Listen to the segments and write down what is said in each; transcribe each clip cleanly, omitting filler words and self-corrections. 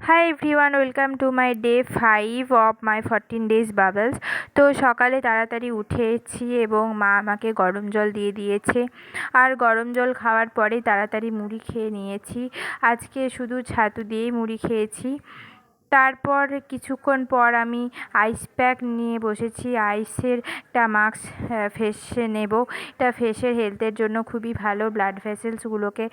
Hi everyone, welcome to my day 5 of my 14 days bubbles. তো সকালে তাড়াতাড়ি উঠেছি এবং মা আমাকে গরম জল দিয়ে দিয়েছে। আর গরম জল খাওয়ার পরে তাড়াতাড়ি মুড়ি খেয়ে নিয়েছি। আজকে শুধু ছাতু দিয়েই মুড়ি খেয়েছি। তারপর কিছুক্ষণ পর আমি আইস প্যাক নিয়ে বসেছি। আইসের একটা মাস্ক ফেসে নেব। এটা ফেসের হেলথের জন্য খুবই ভালো, ব্লাড ভেসেলসগুলোকে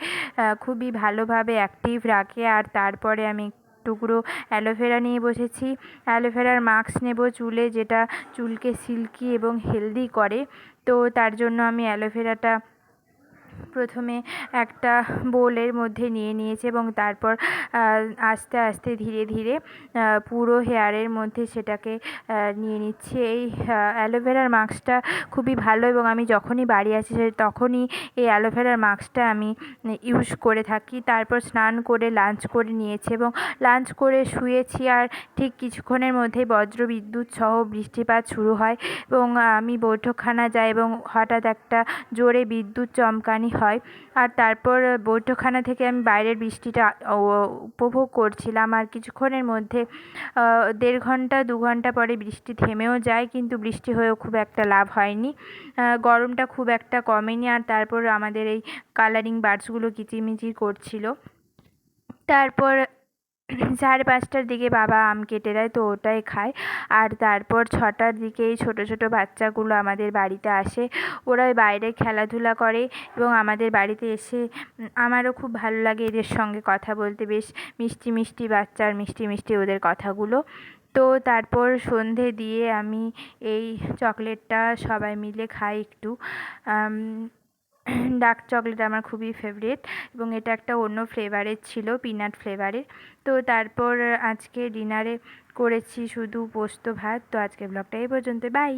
খুবই ভালোভাবে অ্যাক্টিভ রাখে। আর তারপরে আমি টুকরো অ্যালোভেরা নিয়ে বসেছি। অ্যালোভেরার মাস্ক নেব চুলে, যেটা চুলকে সিল্কি এবং হেলদি করে। তো তার জন্য আমি অ্যালোভেরাটা প্রথমে একটা বোলের মধ্যে নিয়ে নিয়েছি এবং তারপর আস্তে আস্তে ধীরে ধীরে পুরো হেয়ারের মধ্যে সেটাকে নিয়ে নিচ্ছি। এই অ্যালোভেরার মাস্কটা খুবই ভালো এবং আমি যখনই বাড়ি আসি তখনই এই অ্যালোভেরার মাস্কটা আমি ইউজ করে থাকি। তারপর স্নান করে লাঞ্চ করে নিয়েছি এবং লাঞ্চ করে শুয়েছি। আর ঠিক কিছুক্ষণের মধ্যেই বজ্রবিদ্যুৎ সহ বৃষ্টিপাত শুরু হয় এবং আমি বৈঠকখানা যাই এবং হঠাৎ একটা জোরে বিদ্যুৎ চমকানি হয়। আর তারপর বৈঠকখানা থেকে আমি বাইরের বৃষ্টিটা উপভোগ করছিলাম। আর কিছুক্ষণের মধ্যে 1.5 ঘন্টা 2 ঘন্টা পরে বৃষ্টি থেমেও যায়, কিন্তু বৃষ্টি হয়েও খুব একটা লাভ হয়নি। গরমটা খুব একটা কমেনি। আর তারপর আমাদের এই কালারিং বার্ডসগুলো কিচিরমিচির করছিল। তারপর 5:30টার দিকে বাবা আম কেটে দেয়, তো ওটাই খায়। আর তারপর 6টার দিকে এই ছোটো ছোটো বাচ্চাগুলো আমাদের বাড়িতে আসে। ওরা বাইরে খেলাধুলা করে এবং আমাদের বাড়িতে এসে আমারও খুব ভালো লাগে এদের সঙ্গে কথা বলতে। বেশ মিষ্টি মিষ্টি বাচ্চা আর মিষ্টি মিষ্টি ওদের কথাগুলো। তো তারপর সন্ধে দিয়ে আমি এই চকলেটটা সবাই মিলে খাই একটু। ডার্ক চকলেট আমার খুবই ফেভারিট এবং এটা একটা অন্য ফ্লেভারের ছিল, পিনাট ফ্লেভারের। তো তারপর আজকে ডিনারে করেছি শুধু পোস্ত ভাত। তো আজকে ব্লগটা এই পর্যন্ত, বাই।